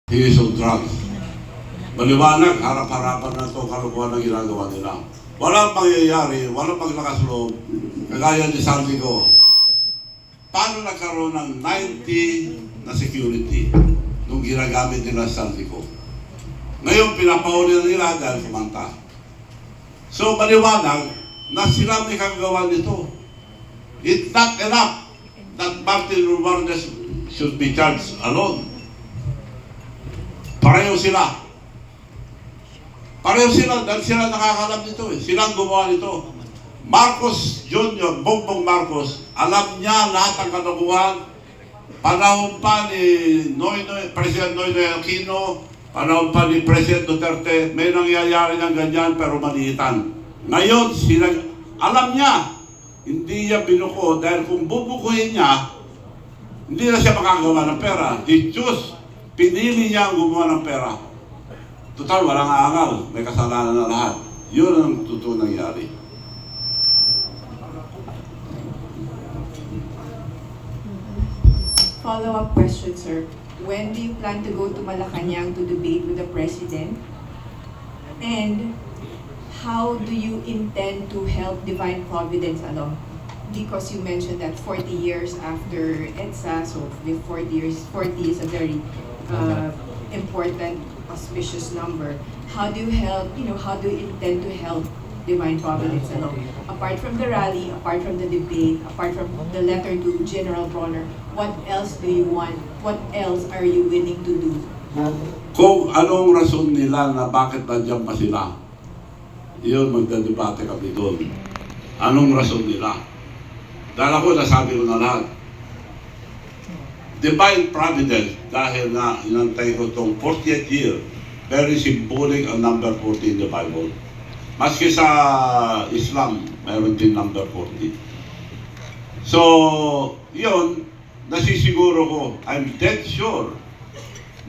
He is on drugs. Maliwanag, harap-harapan na ito kalukuhan na ginagawa nila. Walang mangyayari, walang maglakas loob, kagaya ni Saldico. Paano nagkaroon ng 90 na security nung ginagamit nila sa Saldico? Ngayon, pinapahuli na nila dahil kumanta. So, maliwanag na sila may kagawa nito. It's not enough that Martin Romualdez should be charged alone. Pareho sila. Pareho sila dahil sila nakakalam nito eh. Silang gumawa nito. Marcos Jr., Bongbong Marcos, alam niya lahat ng kalokohan. Panahon pa ni President Noynoy Aquino, panahon pa ni President Duterte, may nangyayari ng ganyan pero maliitan. Ngayon, sila, alam niya, hindi niya binuko dahil kung bubukuhin niya, hindi na siya makagawa ng pera. He choose, pinili niya ang gumawa ng pera. Total, walang aangal, may kasalanan na lahat. Yun ang totoo nangyari. Follow-up question, sir. When do you plan to go to Malacanang to debate with the President? And how do you intend to help Divine Providence along? Because you mentioned that 40 years after EDSA, so the 40 is a very important, auspicious number. How do you help, how do you intend to help Divine Providence along? Apart from the rally, apart from the debate, apart from the letter to General Bronner, what else do you want? What else are you willing to do? Kung anong rason nila na bakit nandiyan pa sila, yun, magdadebate kami doon. Anong rason nila? Dahil ako, nasabi ko na lahat. Divine Providence, dahil na inantay ko itong 40th year, very symbolic ang number 40 in the Bible. Maski sa Islam, mayroon din number 40. So, yun, nasisiguro ko, I'm dead sure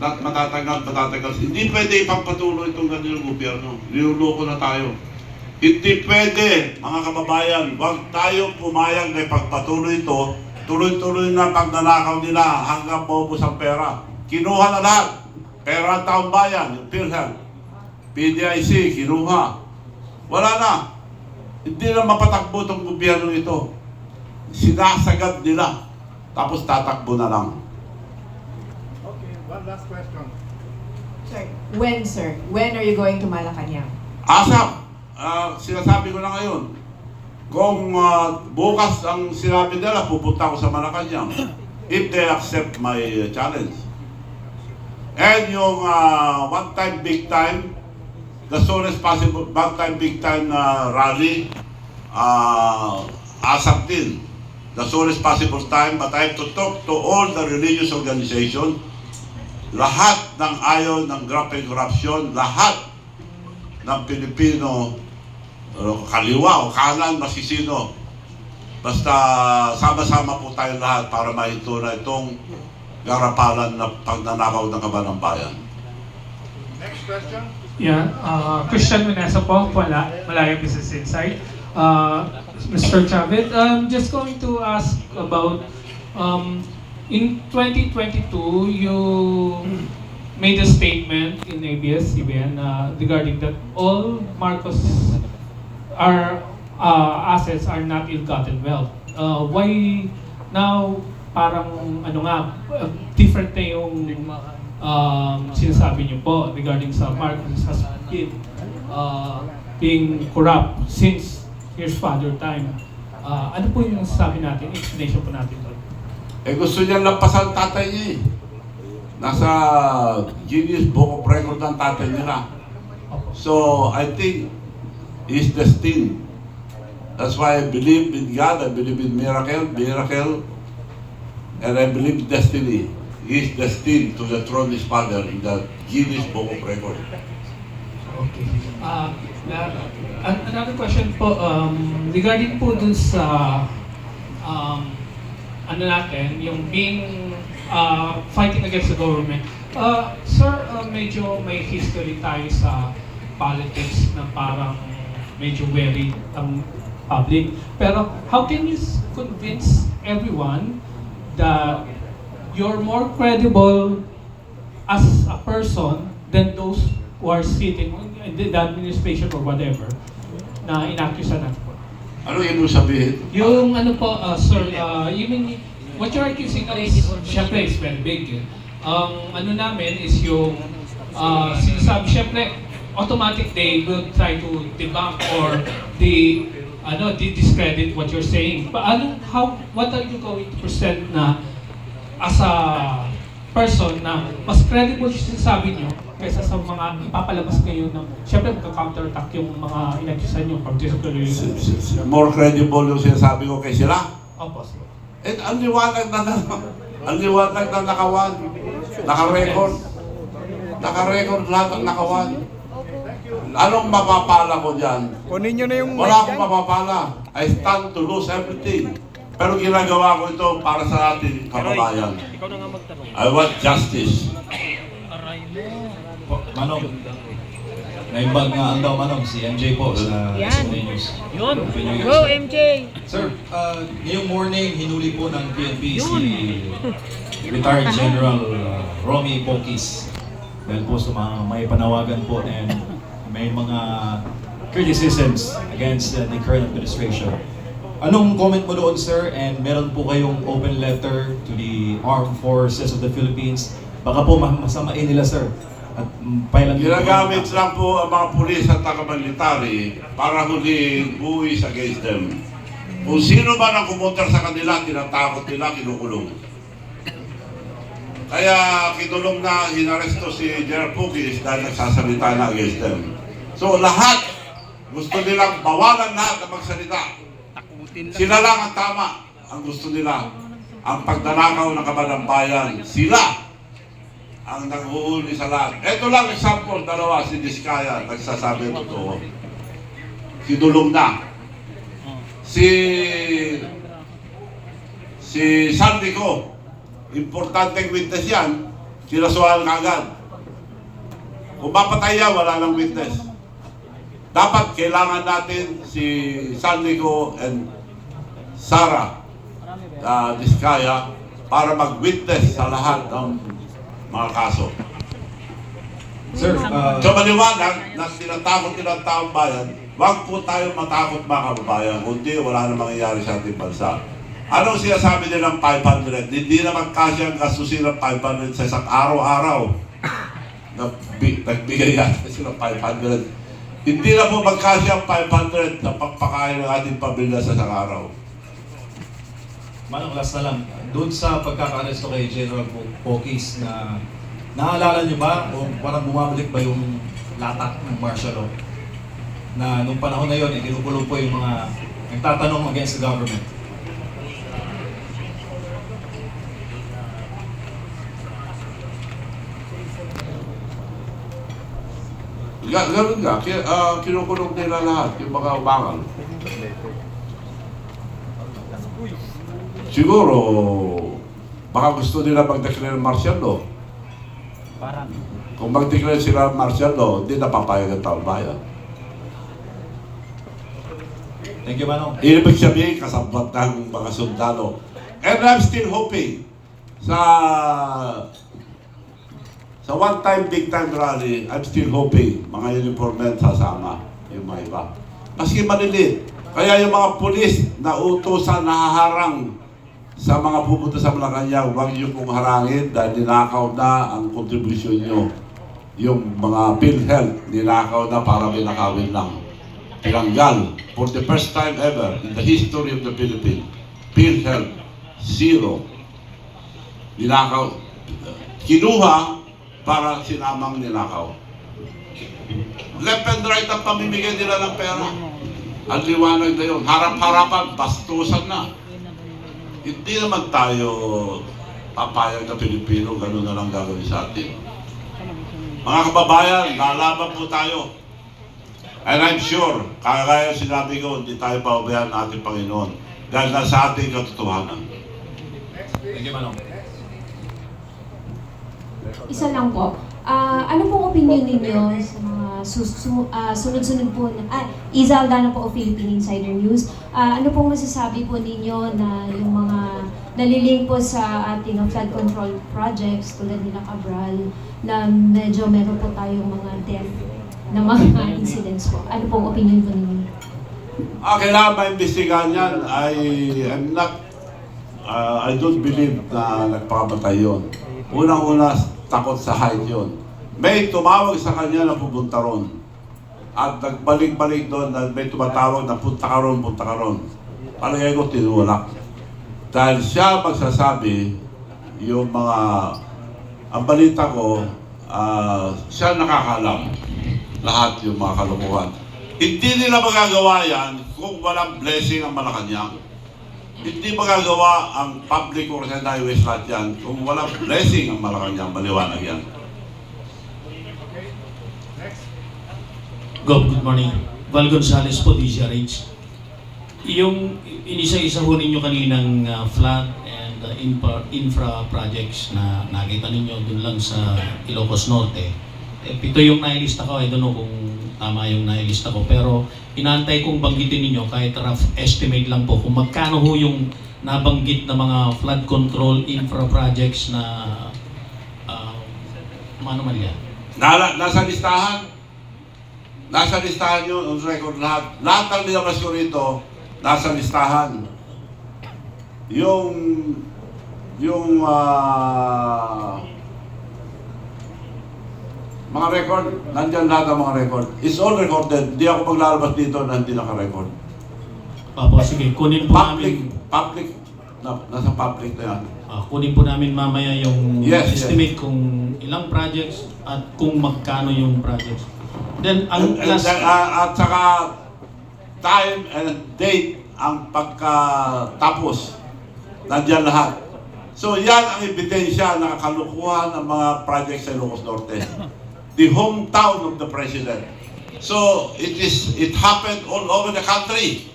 that matatagal. Hindi pwede ipagpatuloy itong ganyan gobyerno. Niluloko na tayo. Hindi pwede, mga kababayan, huwag tayo pumayag na ipagpatuloy ito. Tuloy-tuloy na pagnanakaw nila hanggang maubos ang pera. Kinuha na lahat. Pera taong bayan, yung PhilHealth, PDIC, kinuha. Wala na. Hindi na mapatakbo itong gobyerno ito. Sinasagad nila. Tapos tatakbo na lang. Okay, one last question. Sir? When are you going to Malacanang? Asap, sinasabi ko na ngayon, kung bukas ang sinabi nila, pupunta ako sa Malacanang if they accept my challenge. And yung one time, big time, the soonest possible, one time, big time rally, ASAP din. The soonest possible time, but I have to talk to all the religious organizations, lahat ng ayaw ng grabe corruption, lahat ng Pilipino, kaliwa o kanan, masisino. Basta sama-sama po tayo lahat para mahito na itong garapalan na pagnanakaw ng kaban ng bayan. Next question. Yeah, Christian Manesa po, Malaya Business Insight. Mr. Chavez, I'm just going to ask about, in 2022, you made a statement in ABS-CBN regarding that all Marcos assets are not ill-gotten wealth. Why now parang different na yung sinasabi niyo po regarding sa Marcos has been being corrupt since his father time. Ano po yung sabi natin, explanation po natin doon? Gusto niya lampasan tatay niya eh. Nasa Guinness Book of Record ang tatay nila. So, I think he's destined. That's why I believe in God, I believe in miracle, and I believe in destiny. He is destined to the throne of his father in the Guinness Book of Record. Okay. Another question po, regarding po dun sa yung being fighting against the government. Sir, medyo may history tayo sa politics na parang medyo worried ang public. Pero how can you convince everyone that you're more credible as a person than those who are sitting in the administration or whatever na inakusan natin po. Ano ibig sabihin? Yung ano po, sir, you mean, what you're accusing is, syempre, is very big. Ang ano namin is yung, sinasabi, syempre, automatic they will try to debunk or discredit what you're saying. What are you going to present na as a person na mas credible yung sinasabi nyo kaysa sa mga ipapalabas kayo ng, syempre magka-counterattack yung mga inakusan nyo, particularly. More credible yung sinasabi ko kay sila? Opo, sir. Eh, ang liwanag na nakawan. Naka-record. Naka-record lahat ang nakawan. Anong mapapala ko dyan? Kunin nyo na yung Wala akong mapapala. I stand to lose everything. Pero ginagawa ko ito para sa ating kababayan. I want justice. Manong, naimbag nga ang daw Manong, si MJ po sa SME News. Yun! Go, MJ! Sir, ngayong morning, hinuli po ng PNP si retired General Romy Pokis. Dahil po sa mga may panawagan po and may mga criticisms against the current administration. Anong comment mo doon, sir? And meron po kayong open letter to the Armed Forces of the Philippines. Baka po masamain nila, sir. At pailan Ginagamit lang po ang mga pulis at taga-military para huling buwis against them. Kung sino man ang kumontra sa kanila, tinatakot nila, kinukulong. Kaya kinulong na hinaresto si General Pukis dahil nagsasalita na against them. So lahat, gusto nilang bawalan lahat na magsalita. Sila lang ang tama. Ang gusto nila, ang pagdanakaw ng kaban ng bayan, sila ang nag-uuli sa lahat. Ito lang example, dalawa, si Diskaya, nagsasabi ng totoo. Kinulong na. Si Sandico, importanteng witness yan, sinasuhan kagad. Kung mapatay yan, wala nang witness. Dapat kailangan natin si Sandico and Sara Diskaya para mag-witness sa lahat ng mga kaso. Sir, So maliwanag na tinatakot nila ang taong bayan, huwag po tayo matakot mga kababayan, kundi wala na mangyayari sa ating bansa. Anong sinasabi nilang 500? Hindi naman kasi ang gastusin ng 500 sa isang araw-araw. Nagbigay yata sila 500. Hindi na po magkasya ang 500 sa pagpakain ng ating pamilya sa isang araw. Manong, last na lang. Doon sa pagkaka-arresto kay General Pokis na naalala niyo ba o parang bumabalik ba yung latak ng martial law? Na nung panahon na yun, ginukulong po yung mga nagtatanong against the government. Ganun nga, kinukulong nila lahat, yung mga umangal. Siguro, baka gusto nila mag-declare martial law. Kung mag-declare sila martial law, hindi napapayag ang taong bayan. Thank you, Manong. Ibig sabihin, kasabot ng mga sundalo. And I'm still hoping sa one-time, big-time rally, I'm still hoping mga uniform men sasama yung mga iba. Maski malilit. Kaya yung mga pulis na utosan, nahaharang sa mga pupunta sa Malacanang, huwag niyo pong harangin dahil ninakaw na ang kontribusyon nyo. Yung mga PhilHealth, ninakaw na para may nakawin lang. Tinanggal, for the first time ever in the history of the Philippines, PhilHealth, zero. Ninakaw, kinuha para sinamang ninakaw. Left and right ang pamimigay nila ng pera. Ang liwanag na yun, harap-harapan, bastusan na. Hindi naman tayo papayag na Pilipino, gano'n na lang gagawin sa atin. Mga kababayan, lalaban po tayo. And I'm sure, kagaya sinabi ko, hindi tayo paubayan ng ating Panginoon dahil nasa ating katotohanan. Thank you, Manong. Isa lang po. Ano pong opinion ninyo sa mga sunod-sunod po na Iza Aldana po o Philippine Insider News? Ano pong masasabi po ninyo na yung mga nalilink po sa ating flood control projects tulad nila Cabral na medyo meron po tayong mga death na mga incidents po. Ano pong opinion po ninyo? Kailangan maimbestigahan yan. I don't believe na nagpakamatay yun. Unang-una, takot sa height yun. May tumawag sa kanya na pupunta ron. At nagbalik-balik doon na may tumatawag na punta ka ron, punta ka ron. Palagay ko tinulak. Dahil siya magsasabi, yung mga, ang balita ko, siya nakakalam lahat yung mga kalukuhan. Hindi nila magagawa yan kung walang blessing ang Malacanang. Hindi magagawa ang public or sa highways lahat yan kung walang blessing ang Malacanang. Maliwanag yan. Okay. Next. Good morning. Val Gonzales po, DZRH. Yung inisa-isa ho ninyo kaninang flood and infra projects na nakita ninyo dun lang sa Ilocos Norte. Ito yung nailista ko, I don't know kung tama yung nailista ko, pero inaantay kong banggitin ninyo kahit rough estimate lang po kung magkano ho yung nabanggit na mga flood control infra projects na ano man yan? Nasa listahan. Nasa listahan yun, on record lahat. Lahat ng nilabas ko rito, nasa listahan. Yung mga record, nandyan lahat ang mga record. It's all recorded. Hindi ako maglalabas dito na hindi naka-record. Opo, sige, kunin po namin. Public, nasa public na yan. Kunin po namin mamaya yung Yes, estimate kung ilang projects at kung magkano yung projects. Then, ang last... At saka time and date ang pagkatapos. Nandyan lahat. So yan ang ebidensya na kalukuhan ng mga projects sa Ilocos Norte. The hometown of the president. So it happened all over the country.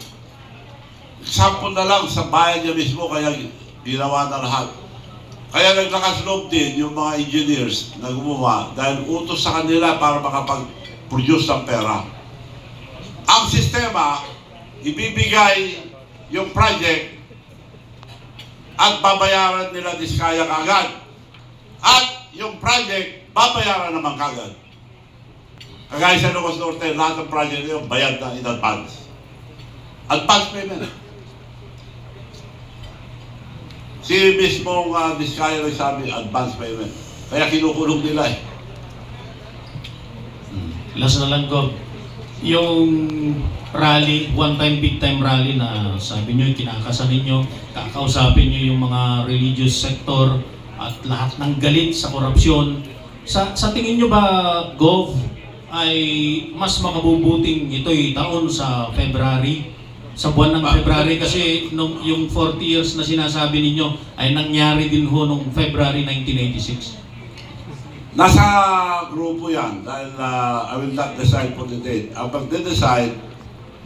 Example na lang sa bayan niya mismo kaya ginawa na lahat. Kaya naglakas loob din yung mga engineers na gumawa dahil utos sa kanila para makapag-produce ng pera. Ang sistema, ibibigay yung project at babayaran nila diskaya kagad. At yung project, babayaran naman kagad. Kagaya sa Ilocos Norte, lahat ng project yun, bayad na in advance. Advance payment. Si mismong diskaya nagsabi, advance payment. Kaya kinukulong nila eh. Last na lang, Gob. Yung rally, one-time, big-time rally na sabi nyo, kinakasan ninyo, kakausapin nyo yung mga religious sector at lahat ng galit sa korupsyon. Sa tingin nyo ba, Gov, ay mas makabubuting ito'y taon sa February? Sa buwan ng February kasi yung 40 years na sinasabi ninyo ay nangyari din ho noong February 1986. Nasa grupo yan dahil I will not decide for the date. Ang pagde-decide,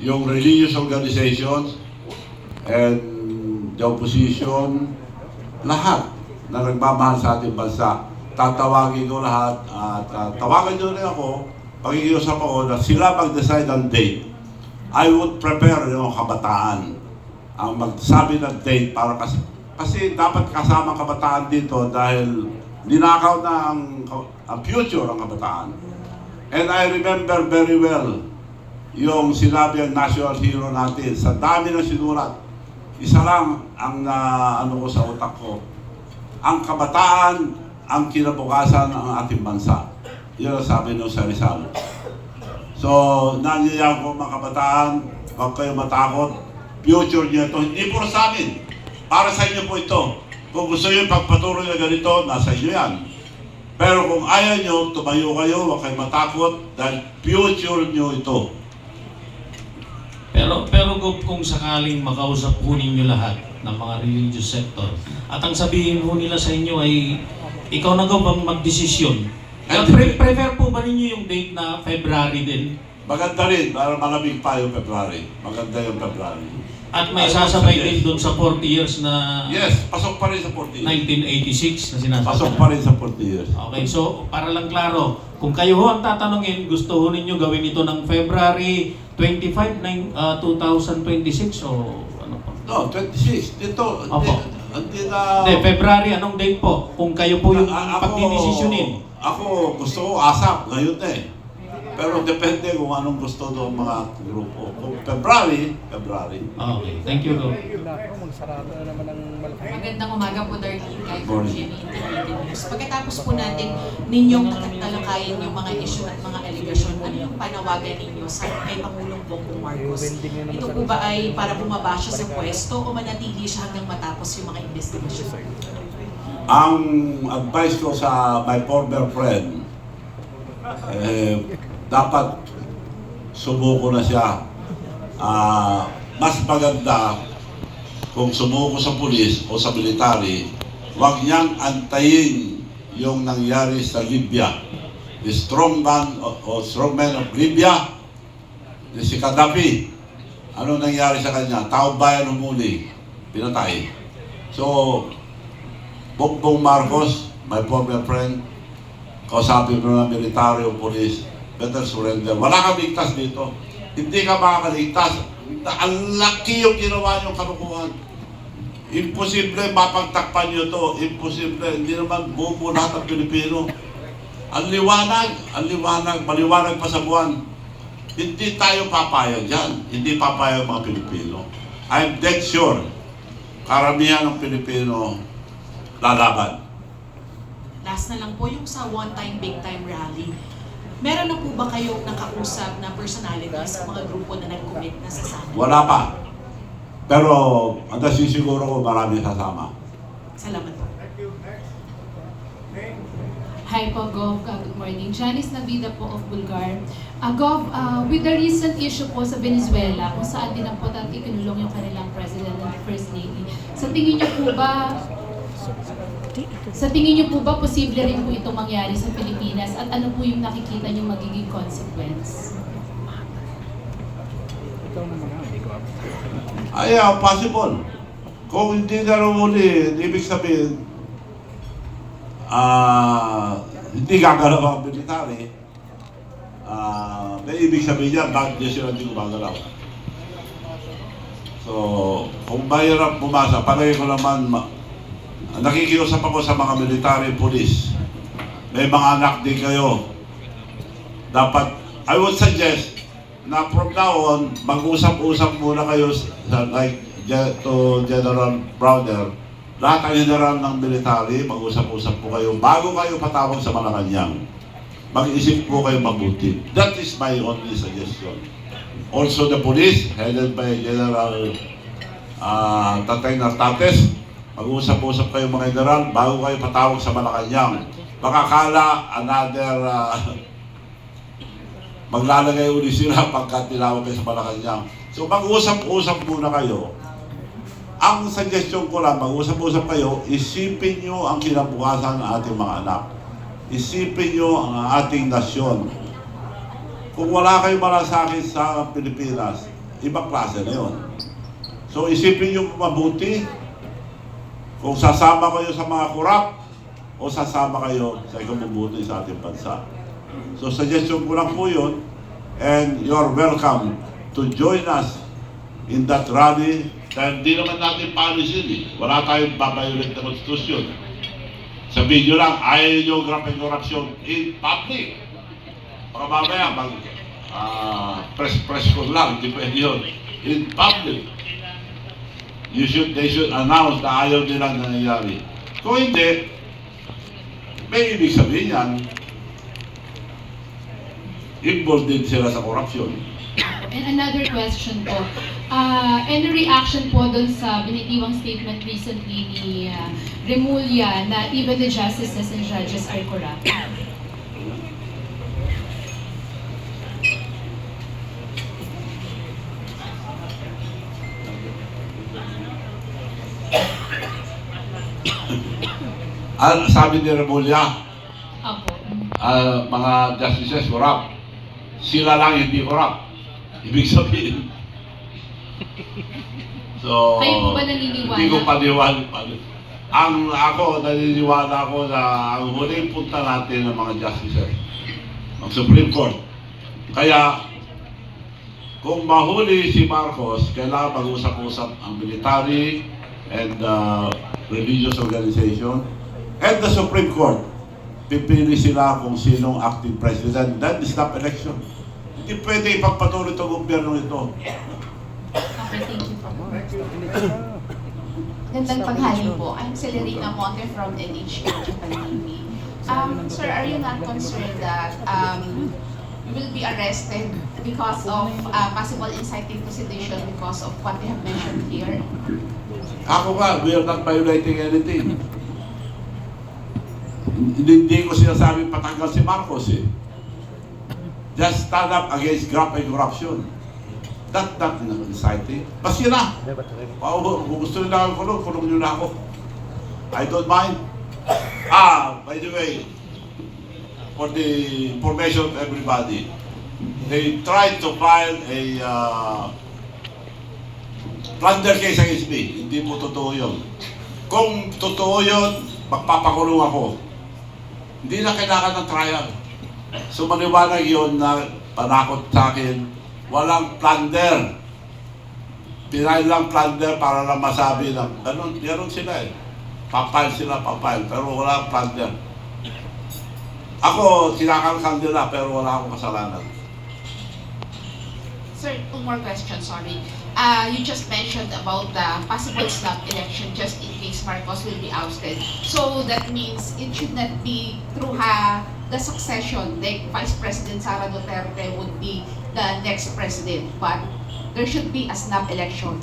yung religious organizations and the opposition, lahat na nagmamahal sa ating bansa, tatawagin ko lahat at tawagan nyo rin ako, pag-iusap ako na sila mag-decide ng date. I would prepare yung kabataan ang magsabi ng date para kasi dapat kasama kabataan dito dahil ninakaw na ang future ng kabataan. And I remember very well yung sinabi ang national hero natin. Sa dami ng sinulat, isa lang ang ano ko sa utak ko. Ang kabataan ang kinabukasan ng ating bansa. Yun ang sabi nung sa Rizal. So, nangyayang ko mga kabataan, huwag kayo matakot. Future niyo ito, hindi po sa amin. Para sa inyo po ito. Kung gusto nyo pagpatuloy na ganito, nasa inyo yan. Pero kung ayaw nyo, tumayo kayo, huwag kayo matakot dahil future nyo ito. Pero kung sakaling makausap po ninyo lahat ng mga religious sector at ang sabihin po nila sa inyo ay ikaw na bang magdesisyon? Prefer po ba ninyo yung date na February din? Maganda rin, para malamig pa yung February. Maganda yung February. At may sasabay din doon sa 40 years na Yes, pasok pa rin sa 40 years. 1986 na sinasabi. Pasok pa rin sa 40 years. Okay, so para lang klaro, kung kayo ho ang tatanungin, gusto ho ninyo gawin ito ng February 25, 2026 o ano po? No, 26. Dito, Opo. Hindi na... Hindi, February, anong date po? Kung kayo po yung pagdidesisyonin. Ako, gusto ko ASAP, ngayon na eh. Pero depende kung anong gusto ng mga grupo. Kung February. Okay, thank you, Gov. Magsarado na naman ang malaking. Magandang umaga po, Darlene, kahit po Morning. Jimmy Integrated News. Pagkatapos po natin ninyong talakayin yung mga issue at mga aligasyon, ano yung panawagan ninyo sa kay Pangulong Bongbong Marcos? Ito po ba ay para bumaba siya sa pwesto o manatili siya hanggang matapos yung mga investigasyon? Ang advice ko sa my former friend, dapat sumuko na siya. Mas maganda kung sumuko sa pulis o sa military, huwag niyang antayin yung nangyari sa Libya. The strongman of Libya, si Gaddafi. Ano nangyari sa kanya? Tao bayan humuli, pinatay. So, Bongbong Marcos, my former friend, kausapin mo ng military o police, better surrender. Wala kang ligtas dito. Hindi ka makakaligtas. Ang laki yung ginawa niyong kalukuhan. Imposible mapagtakpan niyo to. Imposible. Hindi naman buo lahat ng Pilipino. Ang liwanag, maliwanag pa sa buwan. Hindi tayo papayag dyan. Hindi papayag mga Pilipino. I'm dead sure, karamihan ng Pilipino lalaban. Last na lang po yung sa one-time, big-time rally. Meron na po ba kayong nakausap na personalities sa mga grupo na nag-commit na sa sana? Wala pa. Pero ang nasisiguro ko marami sasama. Salamat po. Thank you. Next. Okay. Hi po, Gov. Good morning. Janice Navida po of Bulgar. Gov, with the recent issue po sa Venezuela, kung saan dinampot at ikinulong yung kanilang President and First Lady, sa tingin niyo po ba posible rin po itong mangyari sa Pilipinas at ano po yung nakikita niyo magiging consequence? Possible. Kung hindi na rumuli, ibig sabihin, hindi gagalaw ang military. May ibig sabihin niya, bakit niya sila hindi gumagalaw? So, kung mahirap bumasa, palagi ko naman, nakikiusap ako sa mga military police. May mga anak din kayo. Dapat, I would suggest na from now on, mag-usap-usap muna kayo sa, like to General Browner. Lahat ang general ng military, mag-usap-usap po kayo bago kayo patawag sa Malacanang. Mag-isip po kayo mabuti. That is my only suggestion. Also the police, headed by General Tatay Nartates, mag-usap-usap kayo mga general bago kayo patawag sa Malacanang. Makakala another maglalagay uli sila pagka tinawag kayo sa Malacanang. So mag-usap-usap muna kayo. Ang suggestion ko lang, mag-usap-usap kayo, isipin nyo ang kinabukasan ng ating mga anak. Isipin nyo ang ating nasyon. Kung wala kayong malasakit sa Pilipinas, ibang klase na yun. So isipin nyo mabuti kung sasama kayo sa mga kurap o sasama kayo sa ikabubuti sa ating bansa. So suggestion ko lang po yun, and you're welcome to join us in that rally. Dahil hindi naman natin policy yun eh. Wala tayong babayulit na konstitusyon. Sa video lang, ayaw nyo grabe korupsyon in public. Baka mamaya press ko lang, hindi pwede yun. In public. They should announce na ayaw nilang nangyayari. Kung hindi, may ibig sabihin yan, involved din sila sa korupsyon. And another question po, any reaction po dun sa binitiwang statement recently ni Remulla na even the justices and judges are corrupt? Sabi ni Remulla, Apo. mga justices corrupt. Sila lang hindi corrupt. Ibig sabihin. So, Kayo po ba naniniwala? hindi ko paniwala. Ako, naniniwala ako na ang huling punta natin ng mga justices, ng Supreme Court. Kaya, kung mahuli si Marcos, kailangan mag-usap-usap ang military and religious organization, and the Supreme Court. Pipili sila kung sinong acting president, then snap election. Hindi pwede ipagpatuloy itong gobyerno ito. Okay, thank you po. Gandang paghali po. I'm Celerina Monte from NHK Japan TV. Sir, are you not concerned that you will be arrested because of possible inciting to sedition because of what you have mentioned here? Ako nga, we are not violating anything. Hindi ko sinasabing patanggal si Marcos eh. Just stand up against graft and corruption. That's not inciting. Basta na. Kung gusto nila ako kulong nyo na ako. I don't mind. By the way, for the information of everybody, they tried to file a plunder case against me. Hindi mo totoo yun. Kung totoo yun, magpapakulong ako. Hindi na kailangan ng trial. So maliwanag yun na panakot sa akin, walang plunder. Pinay lang plunder para lang masabi lang. Ganun sila eh. Papile sila, pero wala plunder. Ako, kinakalkal nila, pero wala akong kasalanan. Sir, two more questions, sorry. You just mentioned about the possible snap election just in case Marcos will be ousted. So that means it should not be through the succession, like Vice President Sara Duterte would be the next president, but there should be a snap election.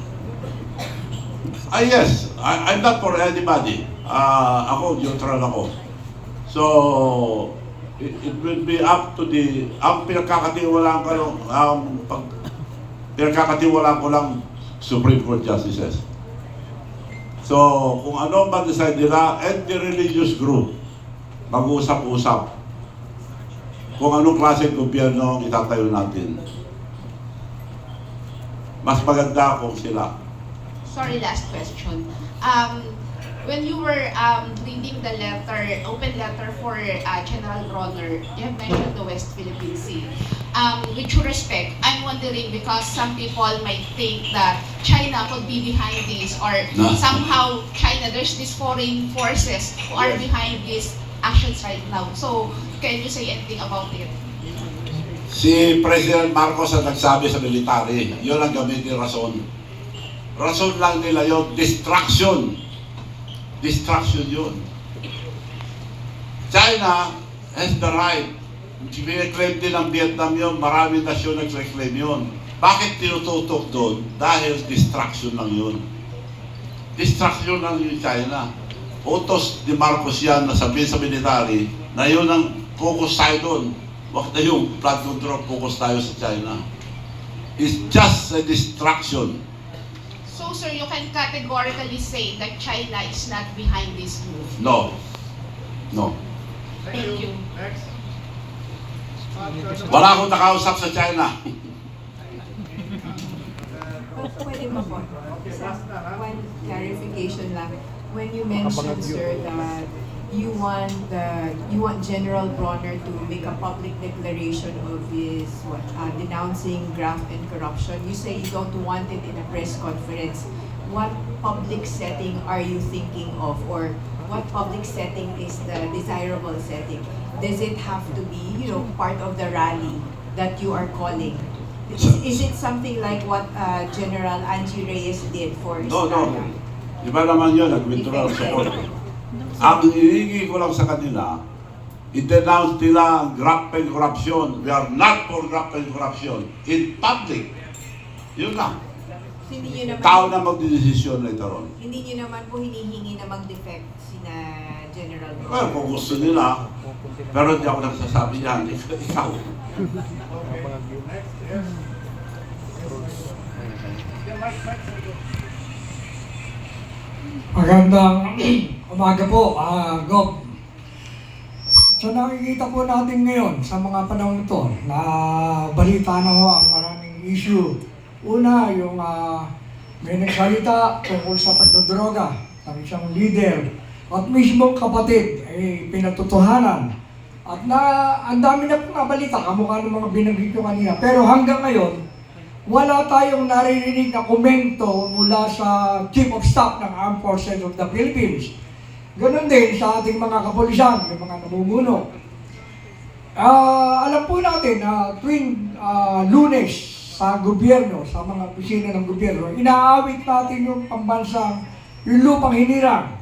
Yes, I'm not for anybody. Ako, neutral ako. So, it will be up to ang pinagkakatiwalaan ko lang Supreme Court Justices. So, kung ano ba decide nila, and the religious group, mag-usap-usap kung anong klaseng gobyerno ang itatayo natin. Mas maganda kung sila. Sorry, last question. When you were reading the letter, open letter for General Bronner, you have mentioned the West Philippine Sea. With due respect, I'm wondering because some people might think that China could be behind this, or somehow China, there's these foreign forces who are behind these actions right now. So, can you say anything about it? Si President Marcos ang nagsabi sa military, yun ang gamitin rason. Rason lang nila yun, distraction. Distraction yun. China has the right. Claim din ng Vietnam yun, marami nasyon nag-claim yun. Bakit tinututok doon? Dahil distraction lang yun. Distraction lang yun China. Utos ni Marcos yan na sabihin sa military na yun ang focus tayo doon. Huwag na yung flood control, focus tayo sa China. It's just a distraction. So, sir, you can categorically say that China is not behind this move? No. No. Thank you. Wala akong nakausap sa China. Pwede ba po? One clarification lang. When you mentioned, sir, that you want General Bronner to make a public declaration of his denouncing graft and corruption. You say you don't want it in a press conference. What public setting are you thinking of, or what public setting is the desirable setting? Does it have to be, part of the rally that you are calling? Is it something like what General Angie Reyes did for Estrada? No. Iba naman yun, nag-withdraw support. Ang hinihingi ko lang sa kanila, i-denounce nila ang graft and corruption. We are not for graft and corruption. In public. Yun lang. Hindi nyo naman, Tao na magdidesisyon later on. hindi nyo naman po hinihingi na mag-defect sina General Bronner. Well, kung gusto nila, pero hindi ako nagsasabi yan. Ikaw. Magandang umaga po, Gov. So nakikita po natin ngayon sa mga panahon ito na balita na ho ang maraming issue. Una, yung may nagsalita tungkol sa pagdodroga ng isang leader at mismo kapatid ay pinatutuhanan. At ang dami na pong balita, kamukha ng mga binanggit ko kanina. Pero hanggang ngayon, wala tayong naririnig na komento mula sa Chief of Staff ng Armed Forces of the Philippines. Ganon din sa ating mga kapulisan, yung mga namumuno. Alam po natin na tuwing Lunes sa gobyerno, sa mga opisina ng gobyerno, inaawit natin yung pambansang yung lupang hinirang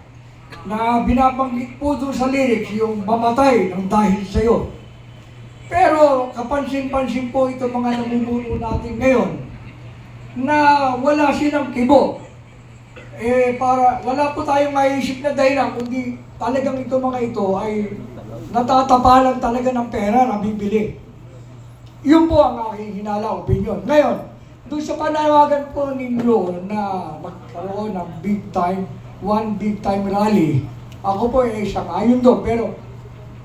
na binabanggit po doon sa lyrics yung mamatay ng dahil sa'yo. Pero kapansin-pansin po ito mga namumuno natin ngayon na wala silang kibo. Para wala po tayong maisip na dahilan kundi talagang ito mga ito ay natatapalan talaga ng pera na bibili. Yun po ang aking hinala, opinion. Ngayon, doon sa panawagan po ninyo na magkaroon ng one big time rally, ako po ay isang ayon doon, pero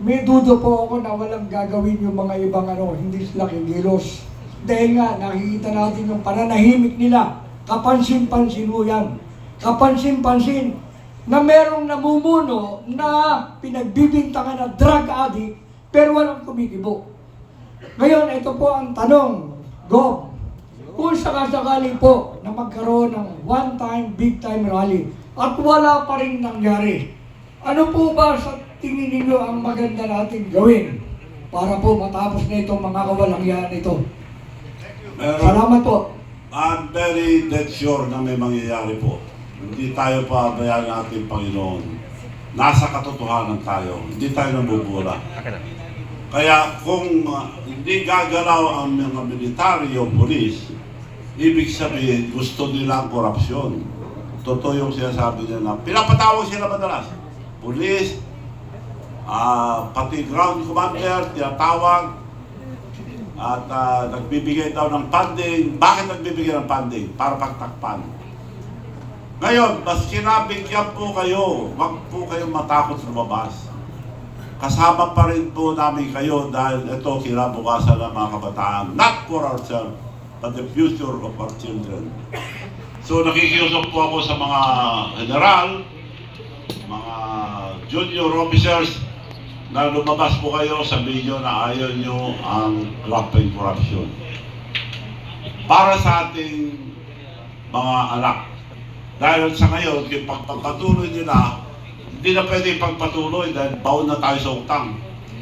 may dudo po ako na walang gagawin yung mga ibang hindi sila kikilos. Dahil nga, nakikita natin yung pananahimik nila. Kapansin-pansin mo yan. Kapansin-pansin na merong namumuno na pinagbibintangan na drug addict pero walang kumikibo. Ngayon, ito po ang tanong, Gov. Kung sakasakali po na magkaroon ng one-time, big-time rally at wala pa rin nangyari, ano po ba sa tingin ninyo ang maganda natin gawin para po matapos na itong mga kawalangyaan ito? Salamat po. I'm very dead sure na may mangyayari po. Hindi tayo pabayaan ng ating Panginoon. Nasa katotohanan tayo. Hindi tayo nabubula. Kaya kung hindi gagalaw ang mga military o polis, ibig sabihin gusto nila ang korupsyon. Totoo yung sinasabi nila na pinapatawag sila madalas. Polis, pati ground commander, tinatawag at nagbibigay daw ng funding. Bakit nagbibigay ng funding? Para pagtakpan. Ngayon, mas kinabigyan po kayo, wag po kayong matakot lumabas. Kasama pa rin po namin kayo dahil ito kinabukasan ng mga kabataan. Not for ourselves, but the future of our children. So nakikiusap po ako sa mga general, mga junior officers, na lumabas po kayo, sabihin nyo na ayaw nyo ang graft and corruption. Para sa ating mga anak. Dahil sa ngayon, yung pagpapatuloy nila, hindi na pwede pagpatuloy dahil baon na tayo sa utang.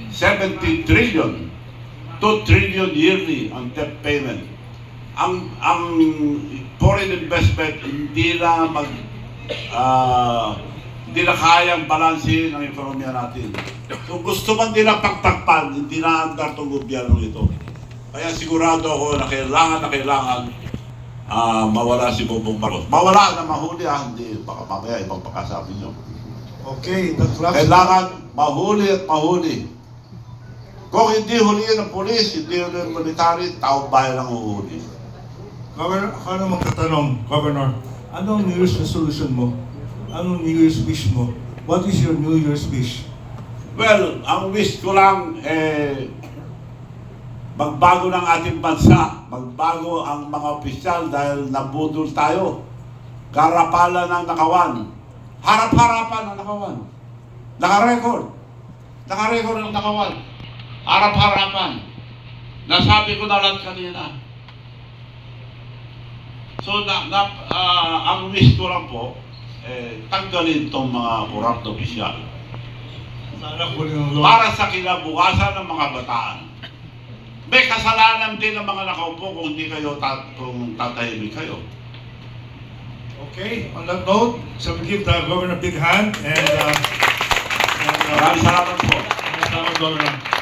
70 trillion, 2 trillion yearly ang debt payment. Ang foreign investment hindi na kayang balansin ang ekonomiya natin. Kung gusto man nila pagtakpan, hindi na andar itong gobyerno ito. Kaya sigurado ako na kailangan mawala si Bongbong Marcos. Mawala na mahuli hindi. Baka mamaya ibang pagkasabi nyo. Okay, the clock. Kailangan mahuli at mahuli. Kung hindi huliin ng polis, hindi huliin ng military, taong bayan ang uhuli. Governor, ako na magtatanong, Governor, anong New Year's resolution mo? Anong New Year's wish mo? What is your New Year's wish? Well, ang wish ko lang, magbago ng ating bansa, magbago ang mga opisyal dahil nabudol tayo. Karapalan ng nakawan. Harap-harapan ng nakawan. Nakarecord. Nakarecord ng nakawan. Harap-harapan. Nasabi ko na lahat kanina. So, ang wish ko lang po, tanggalin itong mga corrupt opisyal. Para sa kinabukasan ng mga bataan. May kasalanan din ng mga nakaupo kung hindi kayo kung tatahimik kayo. Okay, on that note, so we give the Governor a big hand and Maraming salamat po. Governor.